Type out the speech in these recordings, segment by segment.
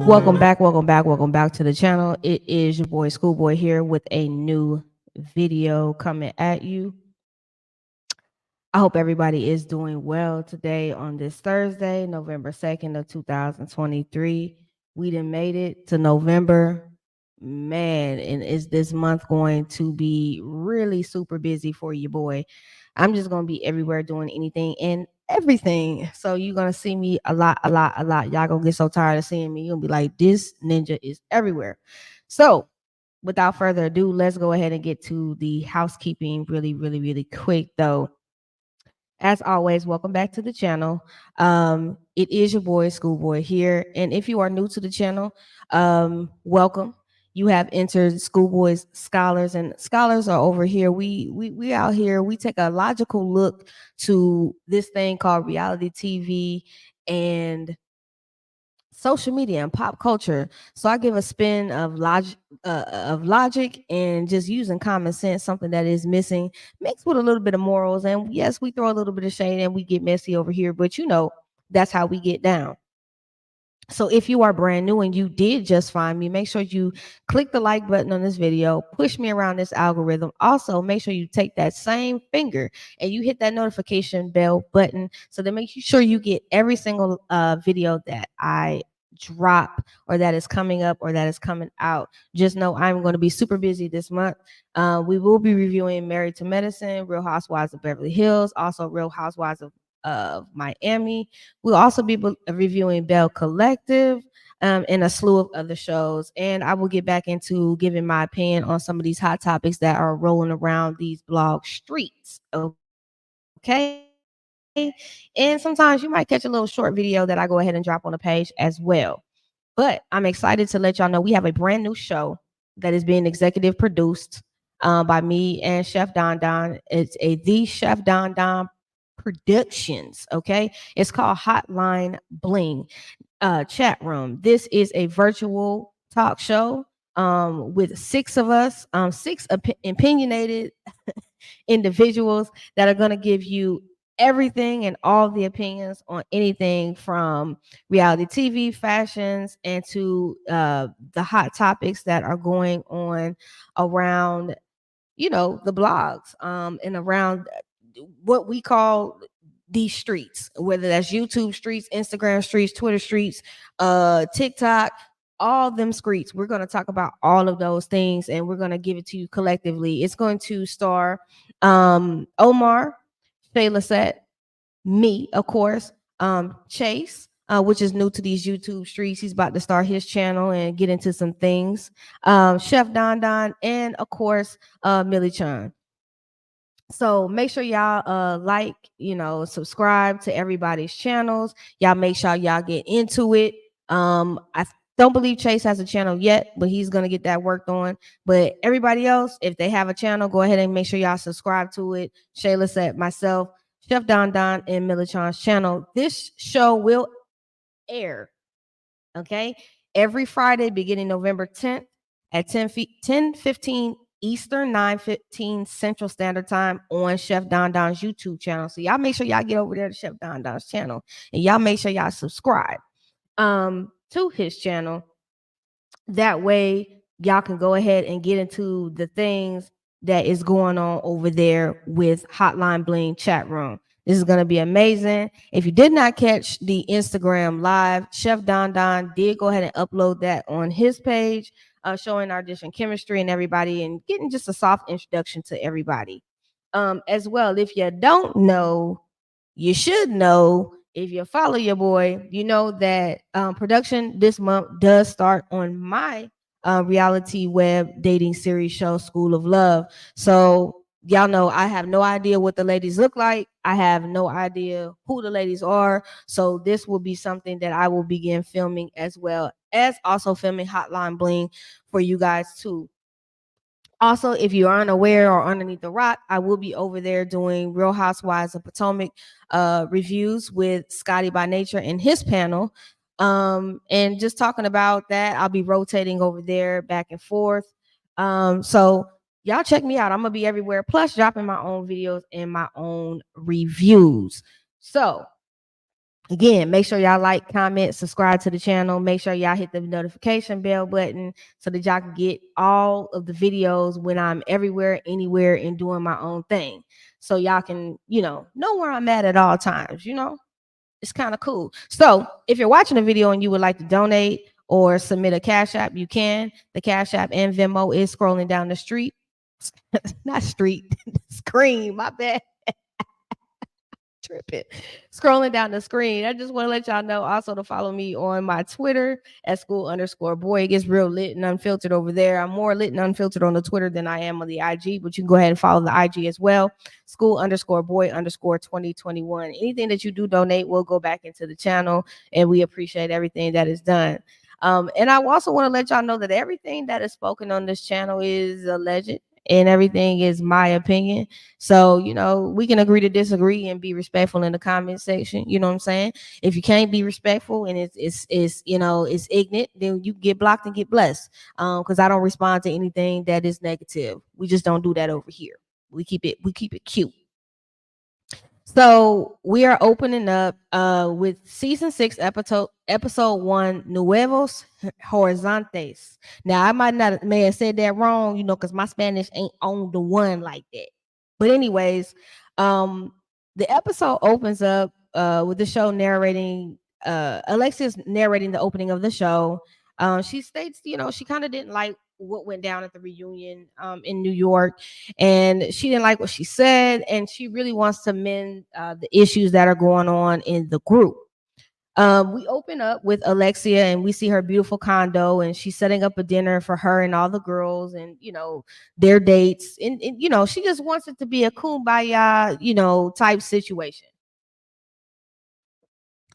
Welcome back to the channel. It is your boy Schoolboy here with a new video coming at you. I hope everybody is doing well today on this Thursday, November 2nd of 2023. We done made it to November. Man, and is this month going to be really super busy for you, boy? I'm just going to be everywhere doing anything and everything. So you're going to see me a lot. Y'all going to get so tired of seeing me. You'll be like, this ninja is everywhere. So without further ado, let's go ahead and get to the housekeeping really quick though. As always, welcome back to the channel. It is your boy Schoolboy here, and if you are new to the channel, welcome. You have entered Schoolboy's Scholars, and Scholars are over here. We out here. We take a logical look to this thing called reality TV and social media and pop culture. So I give a spin of logic and just using common sense, something that is missing, mixed with a little bit of morals. And yes, we throw a little bit of shade and we get messy over here, but you know, that's how we get down. So if you are brand new and you did just find me, make sure you click the like button on this video, push me around this algorithm. Also, make sure you take that same finger and you hit that notification bell button so that make sure you get every single video that I drop or that is coming up or that is coming out. Just know I'm going to be super busy this month. We will be reviewing Married to Medicine, Real Housewives of Beverly Hills, also Real Housewives of Miami. We'll also be reviewing Bell Collective and a slew of other shows. And I will get back into giving my opinion on some of these hot topics that are rolling around these blog streets. Okay. And sometimes you might catch a little short video that I go ahead and drop on the page as well. But I'm excited to let y'all know we have a brand new show that is being executive produced by me and Chef Don Don. It's The Chef Don Don Productions. Okay. It's called Hotline Bling Chat Room. This is a virtual talk show with six of us, six opinionated individuals that are going to give you everything and all the opinions on anything from reality TV, fashions, and to the hot topics that are going on around, you know, the blogs and around what we call these streets, whether that's YouTube streets, Instagram streets, Twitter streets, TikTok, all them streets. We're going to talk about all of those things and we're going to give it to you collectively. It's going to star Omar, Shay Lissette, me, of course, Chase, which is new to these YouTube streets. He's about to start his channel and get into some things. Chef Don Don, and of course, Millie Chan. So make sure y'all like, you know, subscribe to everybody's channels. Y'all make sure y'all get into it. I don't believe Chase has a channel yet, but he's gonna get that worked on. But everybody else, if they have a channel, go ahead and make sure y'all subscribe to it. Shayla said, myself, Chef Don Don, and Millichan's channel. This show will air, okay, every Friday beginning November 10th at 10:15 Eastern, 9:15 Central Standard Time on Chef Don Don's YouTube channel. So y'all make sure y'all get over there to Chef Don Don's channel and y'all make sure y'all subscribe to his channel. That way y'all can go ahead and get into the things that is going on over there with Hotline Bling Chat Room. This is going to be amazing. If you did not catch the Instagram live, Chef Don Don did go ahead and upload that on his page, showing our different chemistry and everybody and getting just a soft introduction to everybody. As well, if you don't know, you should know. If you follow your boy, you know that production this month does start on my reality web dating series show, School of Love. So y'all know I have no idea what the ladies look like. I have no idea who the ladies are. So this will be something that I will begin filming as well as also filming Hotline Bling for you guys too. Also, if you are unaware or underneath the rock, I will be over there doing Real Housewives of Potomac reviews with Scotty by Nature and his panel. And just talking about that, I'll be rotating over there back and forth. So y'all check me out. I'm gonna be everywhere, plus dropping my own videos and my own reviews. So Again, make sure y'all like, comment, subscribe to the channel. Make sure y'all hit the notification bell button so that y'all can get all of the videos when I'm everywhere, anywhere, and doing my own thing. So y'all can, know where I'm at all times, It's kind of cool. So if you're watching a video and you would like to donate or submit a Cash App, you can. The Cash App and Venmo is scrolling down the street. Not street, screen, my bad. Tripping. Scrolling down the screen. I just want to let y'all know also to follow me on my Twitter at @school_boy. It gets real lit and unfiltered over there. I'm more lit and unfiltered on the Twitter than I am on the IG, but you can go ahead and follow the IG as well. @school_boy_2021. Anything that you do donate will go back into the channel, and we appreciate everything that is done. And I also want to let y'all know that everything that is spoken on this channel is alleged and everything is my opinion. So, we can agree to disagree and be respectful in the comment section. You know what I'm saying? If you can't be respectful and it's ignorant, then you get blocked and get blessed. Because I don't respond to anything that is negative. We just don't do that over here. We keep it cute. So we are opening up with season 6 episode 1, Nuevos, Horizontes. Now I may have said that wrong, because my Spanish ain't on the one like that. But anyways, the episode opens up with the show narrating. Alexia's narrating the opening of the show. She states, she kind of didn't like what went down at the reunion in New York, and she didn't like what she said, and she really wants to mend the issues that are going on in the group. We open up with Alexia and we see her beautiful condo, and she's setting up a dinner for her and all the girls and, their dates. And she just wants it to be a kumbaya, type situation.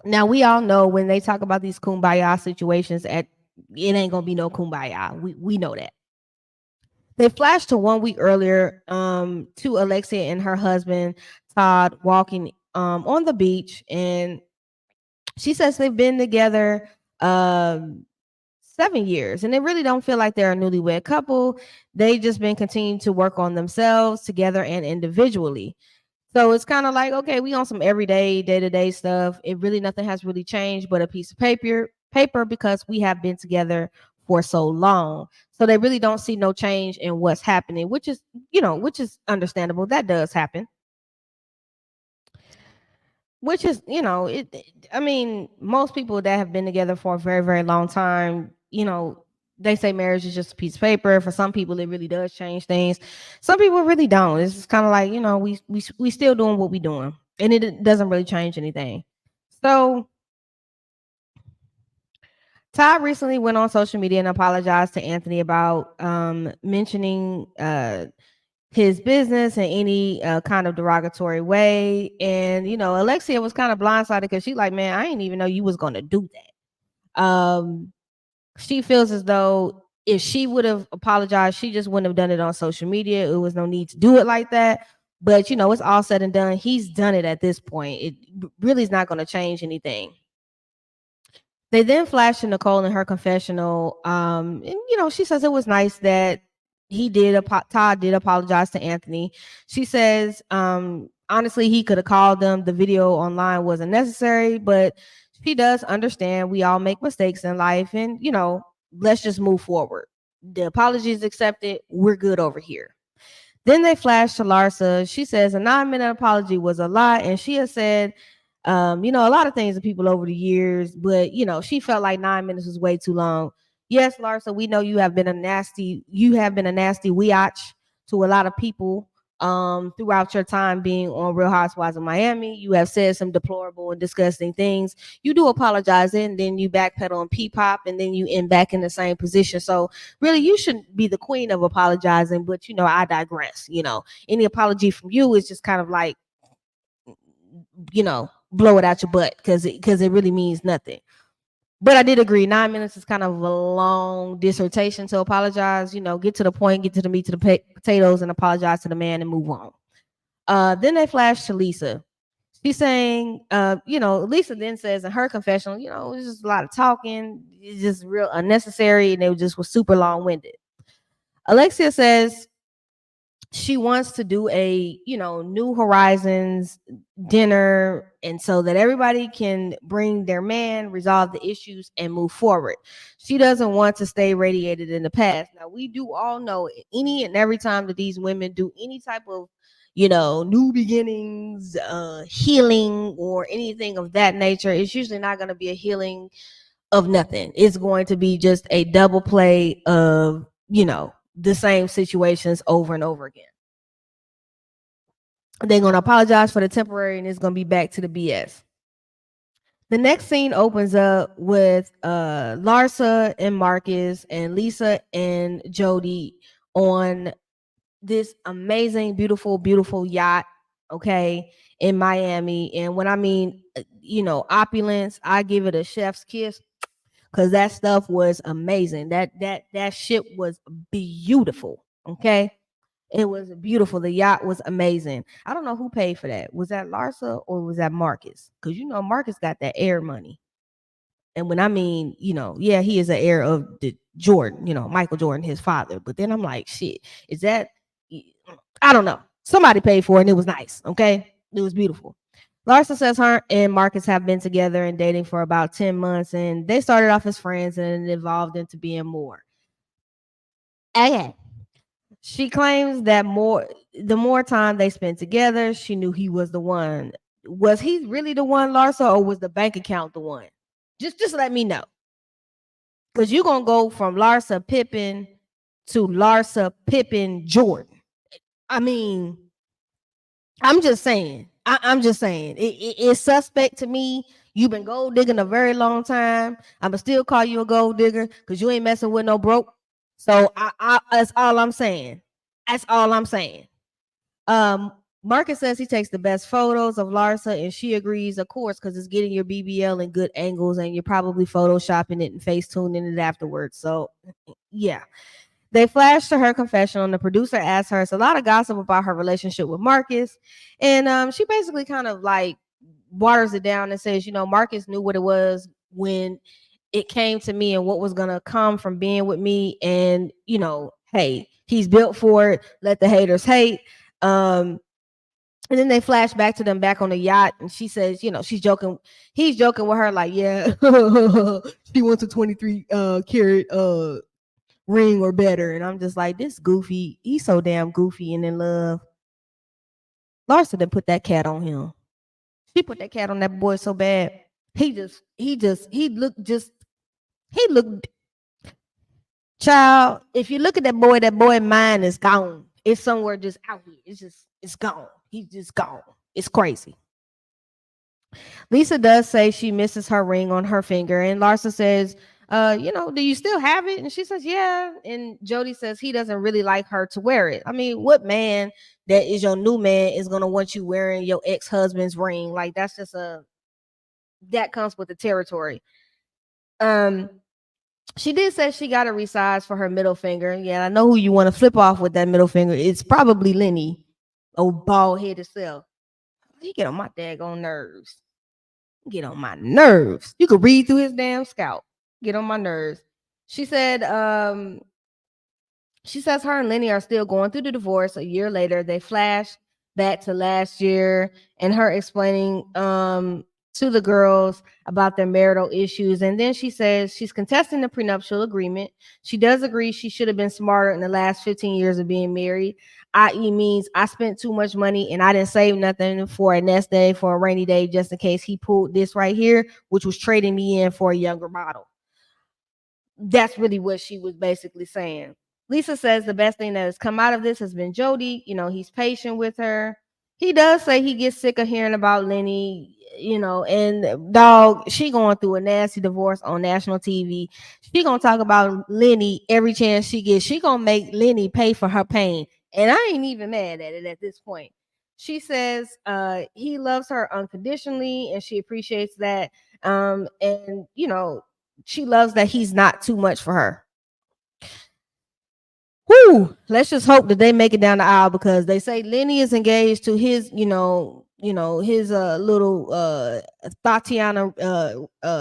Now, we all know when they talk about these kumbaya situations, it ain't going to be no kumbaya. We know that. They flashed to 1 week earlier to Alexia and her husband, Todd, walking on the beach. And she says they've been together 7 years, and they really don't feel like they're a newlywed couple. They just been continuing to work on themselves together and individually. So it's kind of like, okay, we on some everyday, day-to-day stuff. Nothing has really changed but a piece of paper because we have been together for so long. So they really don't see no change in what's happening, which is understandable. That does happen. Which is, I mean, most people that have been together for a very, very long time, they say marriage is just a piece of paper. For some people, it really does change things. Some people really don't. It's just kind of like, we still doing what we doing, and it doesn't really change anything. So Todd recently went on social media and apologized to Anthony about mentioning his business in any kind of derogatory way. And, Alexia was kind of blindsided because she like, man, I didn't even know you was going to do that. She feels as though if she would have apologized, she just wouldn't have done it on social media. It was no need to do it like that. But, it's all said and done. He's done it at this point. It really is not going to change anything. They then flash to Nicole in her confessional. And, she says it was nice that Todd did apologize to Anthony. She says, honestly, he could have called them. The video online wasn't necessary, but she does understand we all make mistakes in life, and, let's just move forward. The apology is accepted. We're good over here. Then they flash to Larsa. She says a 9-minute apology was a lot, and she has said, a lot of things to people over the years, but she felt like 9 minutes was way too long. Yes, Larsa, we know you have been a nasty weotch to a lot of people throughout your time being on Real Housewives of Miami. You have said some deplorable and disgusting things. You do apologize, and then you backpedal on P-pop, and then you end back in the same position. So really, you shouldn't be the queen of apologizing, but I digress. Any apology from you is just kind of like, blow it out your butt because it really means nothing. But I did agree, 9 minutes is kind of a long dissertation to apologize. Get to the point, get to the meat, to the potatoes, and apologize to the man and move on. Then they flash to Lisa. She's saying, Lisa then says in her confessional, it was just a lot of talking. It's just real unnecessary, and it just was super long-winded. Alexia says she wants to do a, New Horizons dinner, and so that everybody can bring their man, resolve the issues, and move forward. She doesn't want to stay radiated in the past. Now, we do all know any and every time that these women do any type of, new beginnings, healing, or anything of that nature, it's usually not going to be a healing of nothing. It's going to be just a double play of, the same situations over and over again. They're going to apologize for the temporary, and it's going to be back to the BS. The next scene opens up with Larsa and Marcus and Lisa and Jody on this amazing, beautiful, beautiful yacht, okay, in Miami. And when I mean, opulence, I give it a chef's kiss, because that stuff was amazing. That ship was beautiful, okay. It was beautiful. The yacht was amazing. I don't know who paid for that. Was that Larsa or was that Marcus? Because Marcus got that air money. And when I mean, yeah, he is an heir of the Jordan, Michael Jordan, his father. But then I'm like, shit, is that? I don't know. Somebody paid for it, and it was nice. Okay, it was beautiful. Larsa says her and Marcus have been together and dating for about 10 months, and they started off as friends and it evolved into being more. Okay. She claims that the more time they spent together, she knew he was the one. Was he really the one, Larsa, or was the bank account the one? Just let me know. Because you're gonna go from Larsa Pippen to Larsa Pippen Jordan. I mean, I'm just saying. I'm just saying. It's suspect to me. You've been gold digging a very long time. I'ma still call you a gold digger because you ain't messing with no broke. So that's all I'm saying. That's all I'm saying. Marcus says he takes the best photos of Larsa, and she agrees, of course, because it's getting your BBL in good angles, and you're probably photoshopping it and face tuning it afterwards. So, yeah. They flash to her confessional, and the producer asks her, it's a lot of gossip about her relationship with Marcus. And she basically kind of like waters it down and says, Marcus knew what it was when it came to me and what was going to come from being with me. And, hey, he's built for it. Let the haters hate. And then they flash back to them back on the yacht, and she says, she's joking. He's joking with her like, yeah, she wants a 23 carat ring or better. And I'm just like, this goofy. He's so damn goofy and in love. Larsa done put that cat on him. She put that cat on that boy so bad. He looked. Child, if you look at that boy mind is gone. It's somewhere just out here. It's gone. He's just gone. It's crazy. Lisa does say she misses her ring on her finger, and Larsa says, do you still have it? And she says, yeah. And Jody says he doesn't really like her to wear it. I mean, what man that is your new man is gonna want you wearing your ex-husband's ring? Like, that's just that comes with the territory. She did say she got a resize for her middle finger. Yeah, I know who you want to flip off with that middle finger. It's probably Lenny, old bald headed self. You get on my daggone nerves. Get on my nerves. You could read through his damn scalp. Get on my nerves. She said, she says her and Lenny are still going through the divorce. A year later, they flash back to last year and her explaining to the girls about their marital issues. And then she says she's contesting the prenuptial agreement. She does agree she should have been smarter in the last 15 years of being married, i.e. means I spent too much money and I didn't save nothing for a nest egg for a rainy day just in case he pulled this right here, which was trading me in for a younger model. That's really what she was basically saying. Lisa says the best thing that has come out of this has been Jody. He's patient with her. He does say he gets sick of hearing about Lenny, and dog, she going through a nasty divorce on national TV. She gonna talk about Lenny every chance she gets. She gonna make Lenny pay for her pain. And I ain't even mad at it at this point. She says he loves her unconditionally and she appreciates that. And she loves that he's not too much for her. Whew, let's just hope that they make it down the aisle, because they say Lenny is engaged to his, his little Tatiana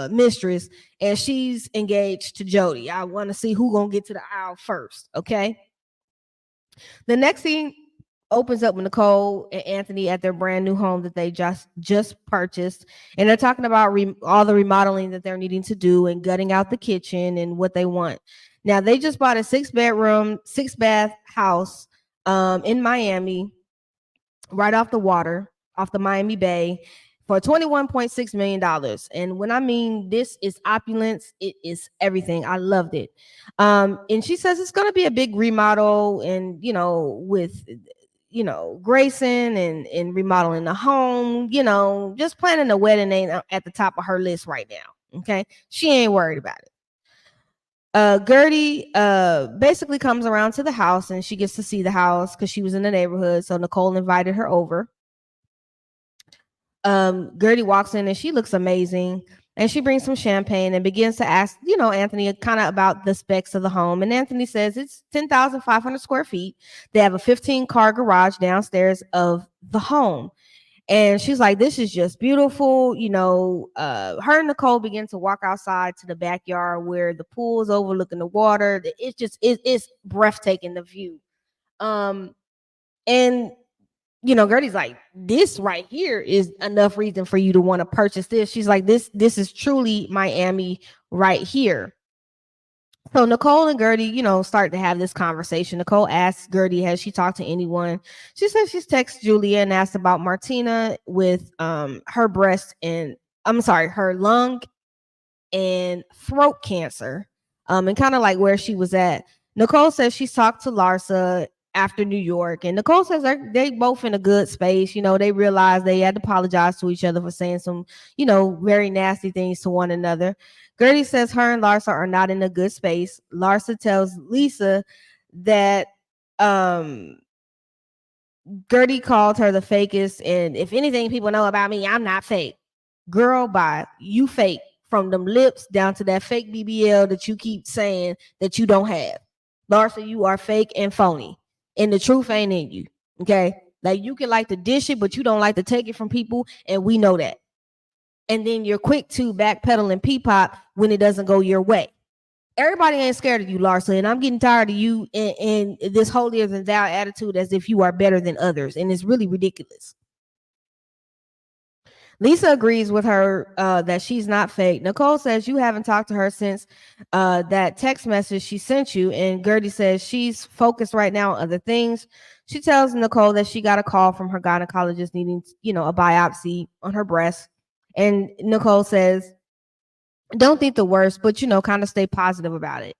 mistress, and she's engaged to Jody. I want to see who gonna get to the aisle first. Okay. The next scene opens up with Nicole and Anthony at their brand new home that they just purchased, and they're talking about all the remodeling that they're needing to do and gutting out the kitchen and what they want. Now they just bought a 6-bedroom, 6-bath house in Miami, right off the water, off the Miami Bay, for $21.6 million. And when I mean this is opulence, it is everything. I loved it. And she says it's going to be a big remodel, and with Grayson and remodeling the home, just planning a wedding ain't at the top of her list right now. Okay. She ain't worried about it. Gertie basically comes around to the house, and she gets to see the house because she was in the neighborhood. So Nicole invited her over. Gertie walks in and she looks amazing, and she brings some champagne and begins to ask, Anthony kind of about the specs of the home. And Anthony says it's 10,500 square feet. They have a 15-car garage downstairs of the home. And she's like, this is just beautiful. Her and Nicole begin to walk outside to the backyard where the pool is overlooking the water. It's breathtaking, the view. And Gertie's like, this right here is enough reason for you to want to purchase this. She's like, this is truly Miami right here. So Nicole and Gertie, start to have this conversation. Nicole asks Gertie, has she talked to anyone? She says she's texted Julia and asked about Martina with her her lung and throat cancer, and kind of like where she was at. Nicole says she's talked to Larsa after New York, and Nicole says they both in a good space. They realized they had to apologize to each other for saying some, very nasty things to one another. Gertie says her and Larsa are not in a good space. Larsa tells Lisa that Gertie called her the fakest, and if anything people know about me, I'm not fake. Girl, bye. You fake, from them lips down to that fake BBL that you keep saying that you don't have. Larsa, you are fake and phony, and the truth ain't in you. Okay, like you can like to dish it, but you don't like to take it from people, and we know that. And then you're quick to backpedal and pee-pop when it doesn't go your way. Everybody ain't scared of you, Larsa, and I'm getting tired of you and this holier than thou attitude as if you are better than others, and it's really ridiculous. Lisa agrees with her that she's not fake. Nicole says you haven't talked to her since that text message she sent you, and Gertie says she's focused right now on other things. She tells Nicole that she got a call from her gynecologist needing, a biopsy on her breast, and Nicole says, don't think the worst, but kind of stay positive about it.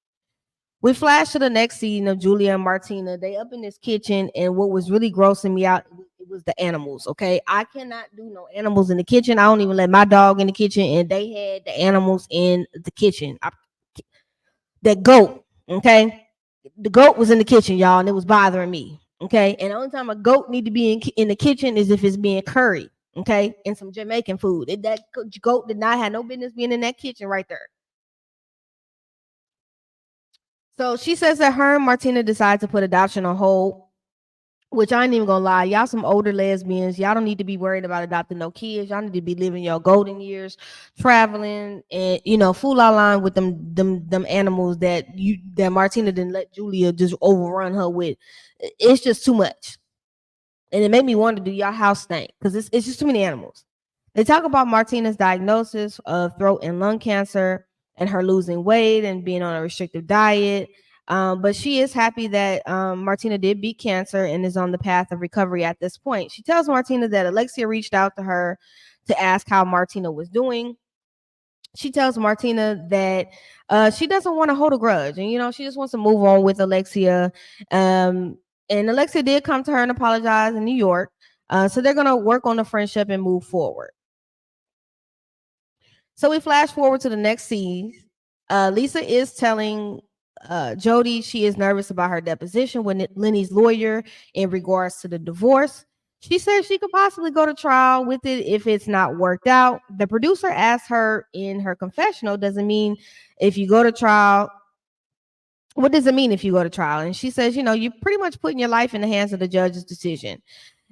We flash to the next scene of Julia and Martina. They up in this kitchen, and what was really grossing me out, it was the animals. Okay, I cannot do no animals in the kitchen. I don't even let my dog in the kitchen, and they had the animals in the kitchen. That goat, okay, the goat was in the kitchen, y'all, and it was bothering me. Okay, and the only time a goat need to be in the kitchen is if it's being curried. Okay, and some Jamaican food. That goat did not have no business being in that kitchen right there. So she says that her and Martina decided to put adoption on hold, which I ain't even gonna lie. Y'all some older lesbians. Y'all don't need to be worried about adopting no kids. Y'all need to be living your golden years, traveling, and fool out line with them animals that Martina didn't let Julia just overrun her with. It's just too much. And it made me wonder, do y'all house stink? Because it's just too many animals. They talk about Martina's diagnosis of throat and lung cancer and her losing weight and being on a restrictive diet. But she is happy that Martina did beat cancer and is on the path of recovery at this point. She tells Martina that Alexia reached out to her to ask how Martina was doing. She tells Martina that she doesn't want to hold a grudge, and she just wants to move on with Alexia. And Alexia did come to her and apologize in New York. So they're going to work on the friendship and move forward. So we flash forward to the next scene. Lisa is telling Jody she is nervous about her deposition with Lenny's lawyer in regards to the divorce. She says she could possibly go to trial with it if it's not worked out. The producer asked her in her confessional, does it mean if you go to trial? What does it mean if you go to trial? And she says, you're pretty much putting your life in the hands of the judge's decision.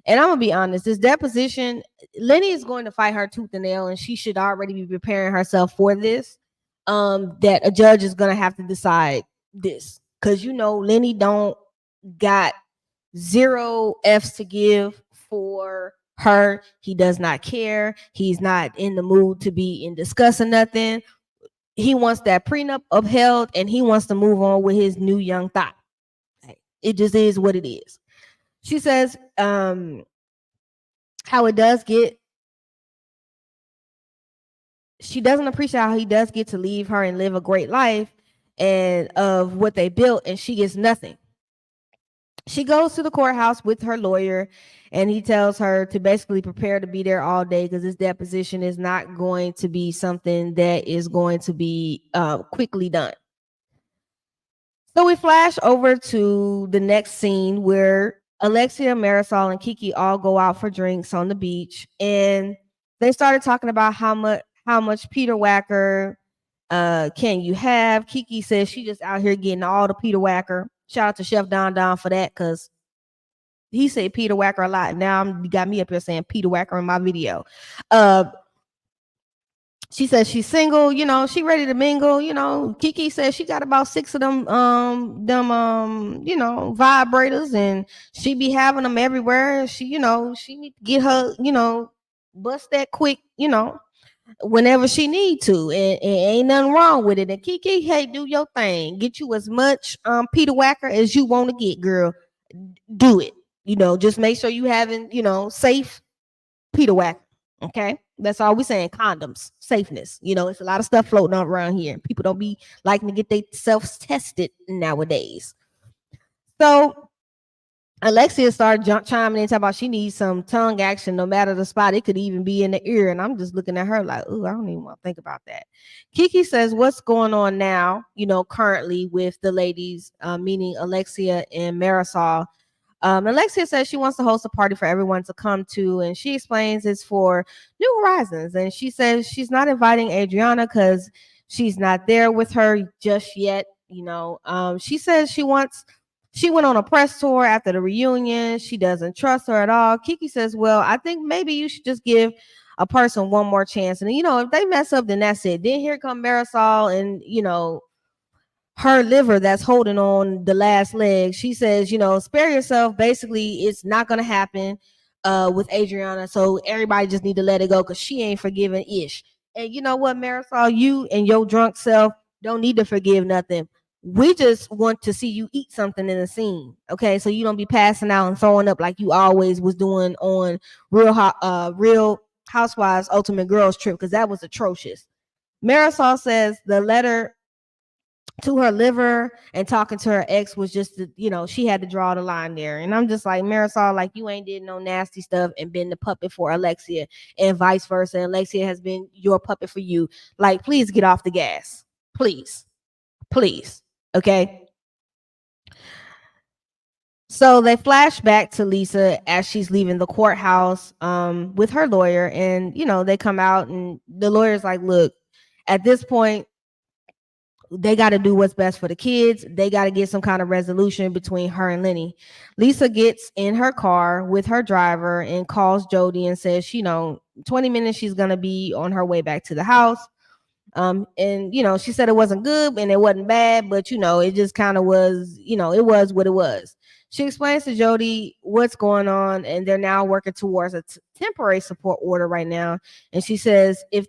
And I'm going to be honest, this deposition, Lenny is going to fight her tooth and nail, and she should already be preparing herself for this, that a judge is going to have to decide this. Because, Lenny don't got zero F's to give for her. He does not care. He's not in the mood to be in discussing nothing. He wants that prenup upheld, and he wants to move on with his new young thought. It just is what it is. She says how it does get, she doesn't appreciate how he does get to leave her and live a great life and of what they built, and she gets nothing. She goes to the courthouse with her lawyer, and he tells her to basically prepare to be there all day because this deposition is not going to be something that is going to be quickly done. So we flash over to the next scene where Alexia, Marisol, and Kiki all go out for drinks on the beach, and they started talking about how much Peter Whacker can you have. Kiki says she just out here getting all the Peter Whacker. Shout out to Chef Don Don for that, because he said Peter Whacker a lot. Now you got me up here saying Peter Whacker in my video. She says she's single, she ready to mingle. Kiki says she got about 6 of them vibrators, and she be having them everywhere. She she need to get her, bust that quick, whenever she need to, and ain't nothing wrong with it. And Kiki, hey, do your thing. Get you as much Peter Whacker as you want to get, girl. Do it. Just make sure you having, safe Peter Whacker. Okay, that's all we saying. Condoms, safeness. It's a lot of stuff floating around here. People don't be liking to get themselves tested nowadays. So Alexia started chiming in, talking about she needs some tongue action, no matter the spot. It could even be in the ear. And I'm just looking at her like, ooh, I don't even want to think about that. Kiki says, what's going on now, currently with the ladies, meaning Alexia and Marisol. Alexia says she wants to host a party for everyone to come to, and she explains it's for New Horizons. And she says she's not inviting Adriana because she's not there with her just yet. She says she went on a press tour after the reunion. She doesn't trust her at all. Kiki says, well, I think maybe you should just give a person one more chance. And, if they mess up, then that's it. Then here come Marisol and, her liver that's holding on the last leg. She says, spare yourself. Basically, it's not going to happen with Adriana. So everybody just need to let it go because she ain't forgiving ish. And you know what, Marisol, you and your drunk self don't need to forgive nothing. We just want to see you eat something in the scene. Okay. So you don't be passing out and throwing up like you always was doing on Real Housewives Ultimate Girls Trip, because that was atrocious. Marisol says the letter to her liver and talking to her ex was just, she had to draw the line there. And I'm just like, Marisol, like, you ain't did no nasty stuff and been the puppet for Alexia, and vice versa. Alexia has been your puppet for you. Like, please get off the gas. Please. Okay. So they flash back to Lisa as she's leaving the courthouse with her lawyer, and they come out, and the lawyer's like, look, at this point, they got to do what's best for the kids. They got to get some kind of resolution between her and Lenny. Lisa gets in her car with her driver and calls Jody and says, 20 minutes, she's going to be on her way back to the house. And, she said it wasn't good and it wasn't bad, but, it just kind of was, it was what it was. She explains to Jody what's going on, and they're now working towards a temporary support order right now. And she says, if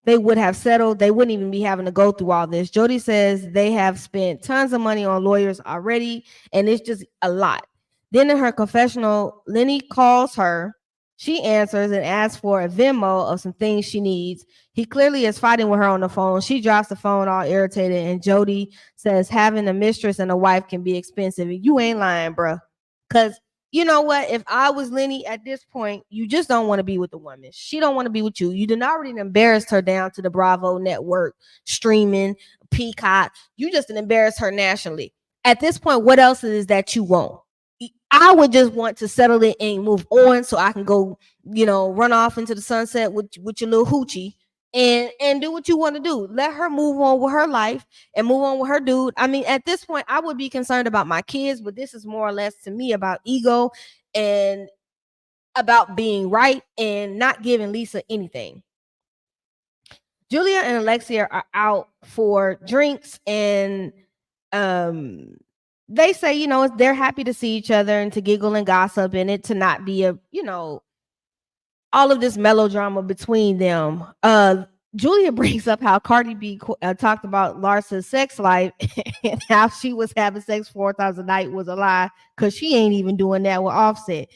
they would have settled, they wouldn't even be having to go through all this. Jody says they have spent tons of money on lawyers already, and it's just a lot. Then in her confessional, Lenny calls her. She answers and asks for a Venmo of some things she needs. He clearly is fighting with her on the phone. She drops the phone all irritated, and Jody says having a mistress and a wife can be expensive. You ain't lying, bruh. Because you know what? If I was Lenny at this point, you just don't want to be with the woman. She don't want to be with you. You did already embarrassed her down to the Bravo network, streaming, Peacock. You just embarrassed her nationally. At this point, what else is that you want? I would just want to settle it and move on so I can go, run off into the sunset with your little hoochie and do what you want to do. Let her move on with her life and move on with her dude. I mean, at this point, I would be concerned about my kids, but this is more or less to me about ego and about being right and not giving Lisa anything. Julia and Alexia are out for drinks, and they say, you know, they're happy to see each other and to giggle and gossip, and it to not be a, you know, all of this melodrama between them. Julia brings up how Cardi B talked about Larsa's sex life and how she was having sex 4 times a night was a lie because she ain't even doing that with Offset.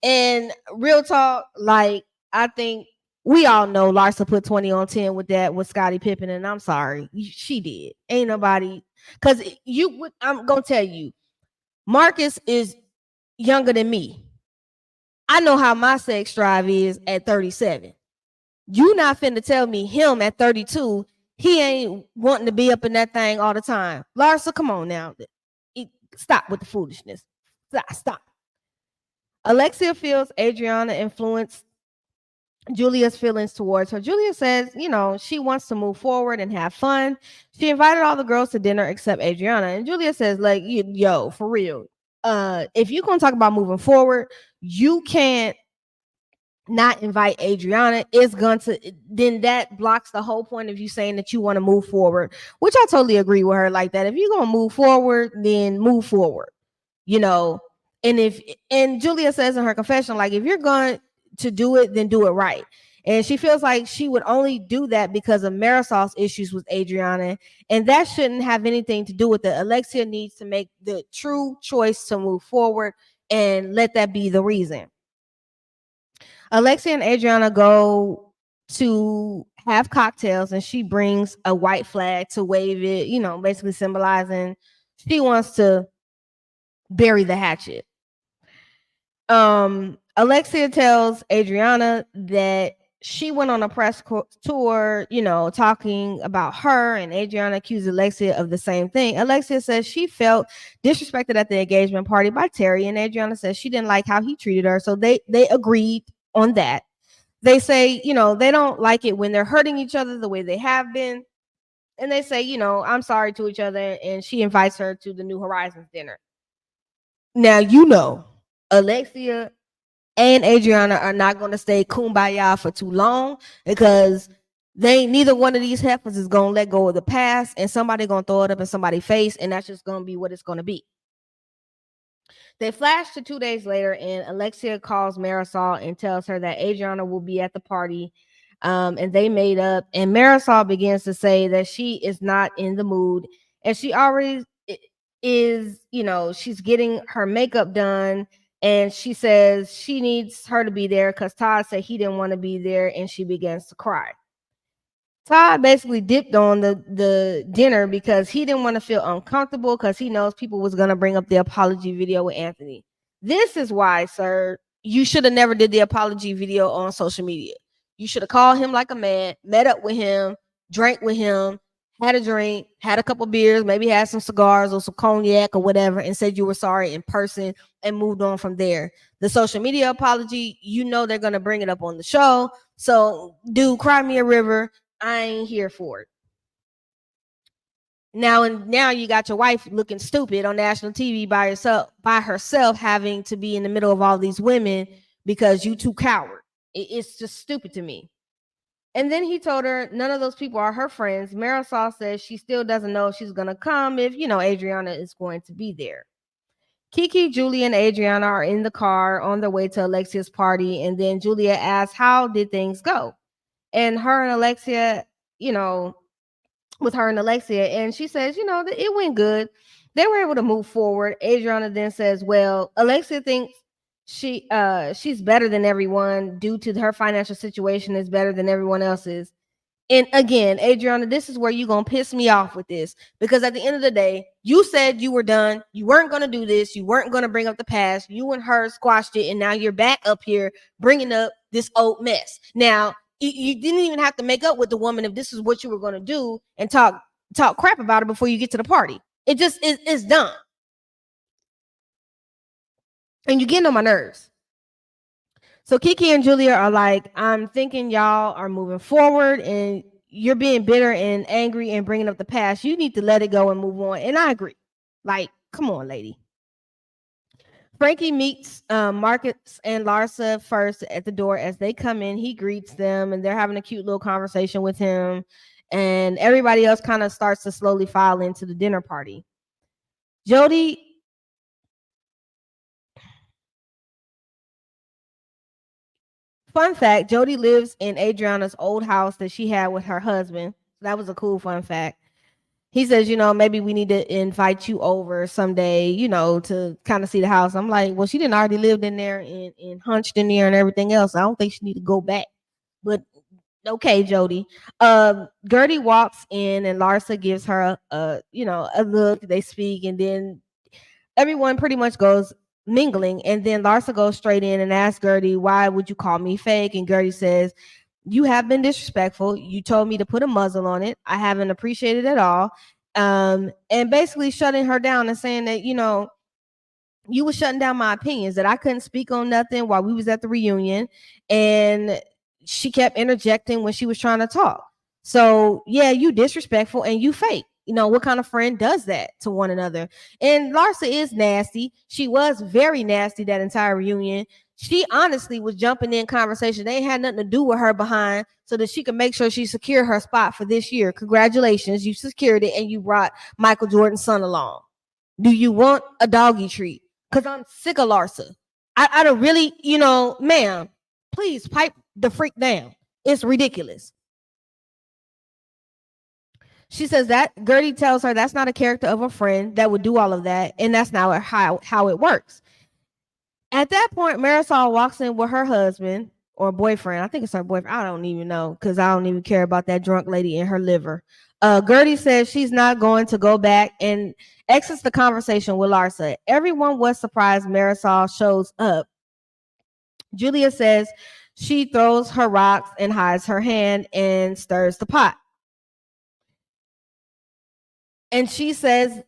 And real talk, like, I think we all know Larsa put 20 on 10 with that with Scottie Pippen, and I'm sorry, she did. Ain't nobody, because I'm gonna tell you, Marcus is younger than me. I know how my sex drive is at 37. You not finna tell me him at 32, he ain't wanting to be up in that thing all the time. Larsa, come on now. Stop with the foolishness. Stop. Alexia feels Adriana influenced Julia's feelings towards her. Julia says, you know, she wants to move forward and have fun. She invited all the girls to dinner except Adriana. And Julia says, like, yo, for real. If you're gonna talk about moving forward, you can't not invite Adriana. It's going to, then that blocks the whole point of you saying that you want to move forward, which I totally agree with her like that. If you're going to move forward, then move forward, you know. And Julia says in her confession, like, if you're going to do it, then do it right. And she feels like she would only do that because of Marisol's issues with Adriana, and that shouldn't have anything to do with it. Alexia needs to make the true choice to move forward and let that be the reason. Alexia and Adriana go to have cocktails, and she brings a white flag to wave it, you know, basically symbolizing she wants to bury the hatchet. Alexia tells Adriana that she went on a press tour, you know, talking about her, and Adriana accused Alexia of the same thing. Alexia says she felt disrespected at the engagement party by Terry, and Adriana says she didn't like how he treated her. So they agreed on that. They say, you know, they don't like it when they're hurting each other the way they have been. And they say, you know, I'm sorry to each other. And she invites her to the New Horizons dinner. Now, you know, Alexia and Adriana are not going to stay kumbaya for too long, because neither one of these heifers is going to let go of the past, and somebody going to throw it up in somebody's face, and that's just going to be what it's going to be. They flash to 2 days later, and Alexia calls Marisol and tells her that Adriana will be at the party, and they made up. And Marisol begins to say that she is not in the mood, and she already is, you know, she's getting her makeup done, and she says she needs her to be there because Todd said he didn't want to be there, and she begins to cry. Todd basically dipped on the dinner because he didn't want to feel uncomfortable, because he knows people was going to bring up the apology video with Anthony. This is why, sir, you should have never did the apology video on social media. You should have called him like a man, met up with him, drank with him, had a drink, had a couple beers, maybe had some cigars or some cognac or whatever, and said you were sorry in person and moved on from there. The social media apology, you know they're going to bring it up on the show. So, dude, cry me a river. I ain't here for it. Now you got your wife looking stupid on national TV by herself, having to be in the middle of all these women because you too coward. It's just stupid to me. And then he told her none of those people are her friends. Marisol says she still doesn't know if she's gonna come, if, you know, Adriana is going to be there. Kiki, Julia, and Adriana are in the car on their way to Alexia's party, and then Julia asks, how did things go? And her and Alexia, you know, with her and Alexia, and she says, you know, that it went good. They were able to move forward. Adriana then says, well, Alexia thinks she's better than everyone due to her financial situation is better than everyone else's. And again, Adriana, this is where you're going to piss me off with this, because at the end of the day, you said you were done. You weren't going to do this. You weren't going to bring up the past. You and her squashed it, and now you're back up here bringing up this old mess. Now, you didn't even have to make up with the woman if this is what you were going to do and talk crap about it before you get to the party. It just is done. And you're getting on my nerves. So Kiki and Julia are like, I'm thinking y'all are moving forward and you're being bitter and angry and bringing up the past. You need to let it go and move on. And I agree. Like, come on, lady. Frankie meets Marcus and Larsa first at the door. As they come in, he greets them and they're having a cute little conversation with him. And everybody else kind of starts to slowly file into the dinner party. Jody fun fact, Jody lives in Adriana's old house that she had with her husband. That was a cool fun fact. He says, maybe we need to invite you over someday, to kind of see the house. I'm like, well, she didn't already lived in there and hunched in there and everything else. I don't think she need to go back. But okay, Jody. Gertie walks in and Larsa gives her a look. They speak, and then everyone pretty much goes mingling. And then Larsa goes straight in and asks Gertie, why would you call me fake? And Gertie says, you have been disrespectful. You told me to put a muzzle on it. I haven't appreciated it at all. And basically shutting her down and saying that, you were shutting down my opinions, that I couldn't speak on nothing while we was at the reunion. And she kept interjecting when she was trying to talk. So yeah, you disrespectful and you fake. What kind of friend does that to one another? And Larsa is nasty. She was very nasty that entire reunion. She honestly was jumping in conversation. They had nothing to do with her behind, so that she could make sure she secured her spot for this year. Congratulations, you secured it, and you brought Michael Jordan's son along. Do you want a doggy treat? Because I'm sick of Larsa. I don't really, ma'am, please pipe the freak down. It's ridiculous. She says that Gertie tells her that's not a character of a friend that would do all of that, and that's not how it works. At that point, Marisol walks in with her husband or boyfriend. I think it's her boyfriend. I don't even know, because I don't even care about that drunk lady in her liver. Gertie says she's not going to go back and exits the conversation with Larsa. Everyone was surprised Marisol shows up. Julia says she throws her rocks and hides her hand and stirs the pot. And she says,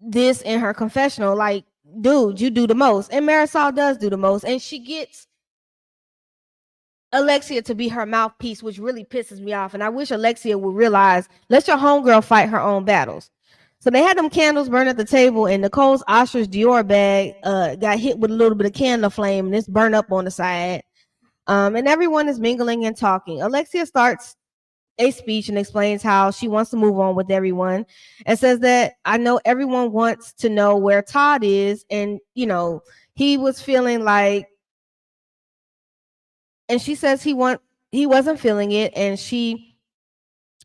this in her confessional, like, dude, you do the most. And Marisol does do the most. And she gets Alexia to be her mouthpiece, which really pisses me off. And I wish Alexia would realize, let your homegirl fight her own battles. So they had them candles burn at the table, and Nicole's ostrich Dior bag got hit with a little bit of candle flame, and it's burned up on the side. And everyone is mingling and talking. Alexia starts a speech and explains how she wants to move on with everyone, and says that I know everyone wants to know where Todd is, and he was feeling like, and she says he wasn't feeling it, and she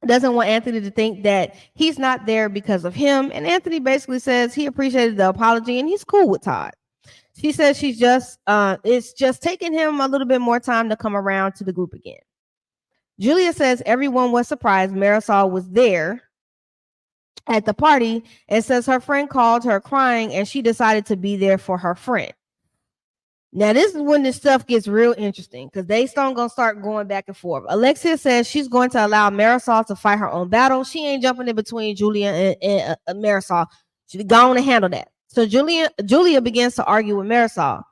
doesn't want Anthony to think that he's not there because of him. And Anthony basically says he appreciated the apology and he's cool with Todd. She says she's just it's just taking him a little bit more time to come around to the group again. Julia says everyone was surprised Marisol was there at the party, and says her friend called her crying and she decided to be there for her friend. Now, this is when this stuff gets real interesting, because they gonna start going back and forth. Alexia says she's going to allow Marisol to fight her own battle. She ain't jumping in between Julia and Marisol. She's going to handle that. So Julia begins to argue with Marisol.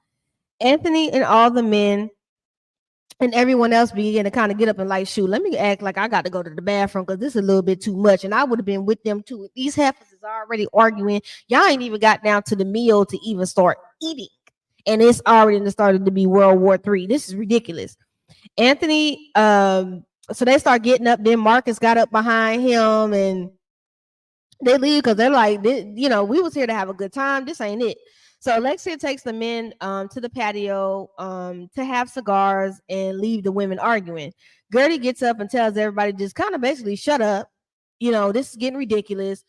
Anthony and all the men and everyone else begin to kind of get up and like, shoot, let me act like I got to go to the bathroom because this is a little bit too much. And I would have been with them too. These heifers is already arguing. Y'all ain't even got down to the meal to even start eating. And it's already started to be World War III. This is ridiculous. Anthony, so they start getting up. Then Marcus got up behind him and they leave because they're like, we was here to have a good time. This ain't it. So Alexia takes the men to the patio to have cigars and leave the women arguing. Gertie gets up and tells everybody just kind of basically shut up. This is getting ridiculous.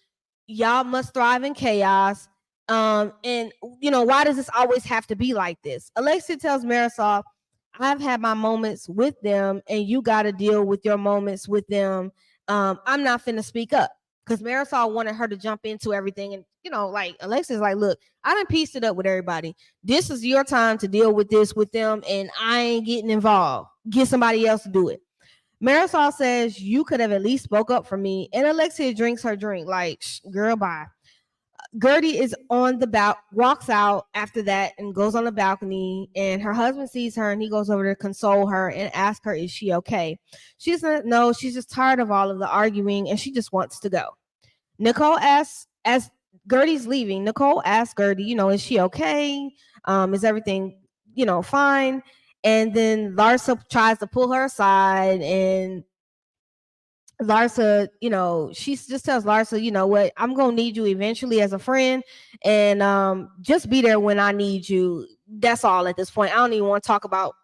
Y'all must thrive in chaos. And why does this always have to be like this? Alexia tells Marisol, I've had my moments with them and you got to deal with your moments with them. I'm not finna speak up, because Marisol wanted her to jump into everything. And, like Alexia's like, look, I done pieced it up with everybody. This is your time to deal with this with them. And I ain't getting involved. Get somebody else to do it. Marisol says you could have at least spoke up for me. And Alexia drinks her drink like, girl, bye. Gertie is on the walks out after that and goes on the balcony, and her husband sees her and he goes over to console her and ask her, is she okay? She says no, she's just tired of all of the arguing and she just wants to go. Nicole asks, as Gertie's leaving, Nicole asks Gertie, is she okay? Is everything, fine? And then Larsa tries to pull her aside, and Larsa, she just tells Larsa, what, I'm going to need you eventually as a friend, and just be there when I need you. That's all at this point. I don't even want to talk about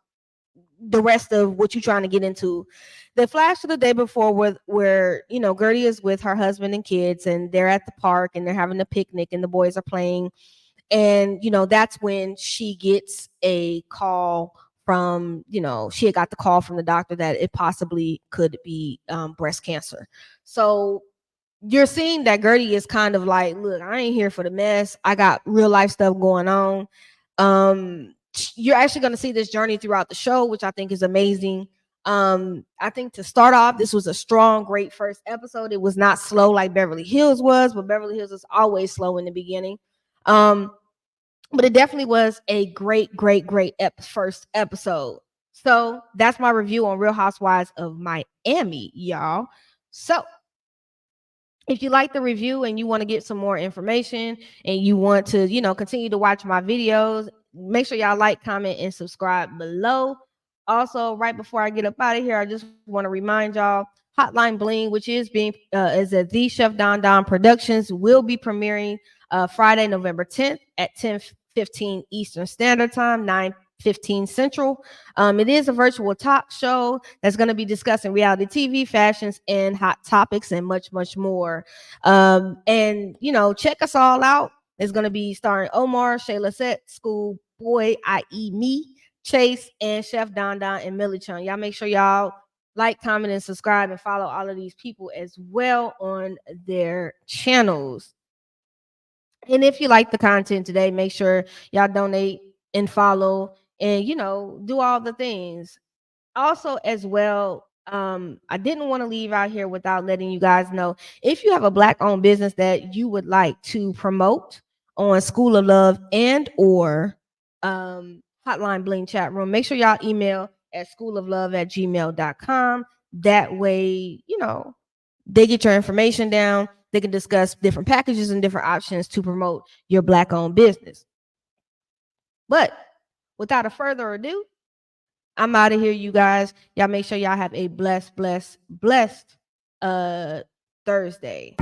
the rest of what you're trying to get into. The flash of the day before where Gertie is with her husband and kids, and they're at the park and they're having a picnic and the boys are playing. And that's when she gets a call from, she had got the call from the doctor that it possibly could be breast cancer. So you're seeing that Gertie is kind of like, look, I ain't here for the mess. I got real life stuff going on. You're actually going to see this journey throughout the show, which I think is amazing. I think to start off, this was a strong, great first episode. It was not slow like Beverly Hills was, but Beverly Hills is always slow in the beginning. But it definitely was a great first episode. So that's my review on Real Housewives of Miami, y'all. So if you like the review and you want to get some more information and you want to, continue to watch my videos, make sure y'all like, comment, and subscribe below. Also, right before I get up out of here, I just want to remind y'all, Hotline Bling, which is at The Chef Don Don Productions, will be premiering Friday, November 10th at 10:15 Eastern Standard Time, 9:15 Central. It is a virtual talk show that's going to be discussing reality TV, fashions, and hot topics, and much, much more. And check us all out. It's going to be starring Omar, Shayla Set, Schoolboy, i.e. me, Chase, and Chef Don Don, and Millie Chung. Y'all make sure y'all like, comment, and subscribe, and follow all of these people as well on their channels. And if you like the content today, make sure y'all donate and follow and, do all the things. Also, as well, I didn't want to leave out here without letting you guys know, if you have a Black-owned business that you would like to promote on School of Love and or Hotline Bling chat room, make sure y'all email at schooloflove@gmail.com. That way, they get your information down. They can discuss different packages and different options to promote your Black-owned business. But without a further ado, I'm out of here, you guys. Y'all make sure y'all have a blessed Thursday.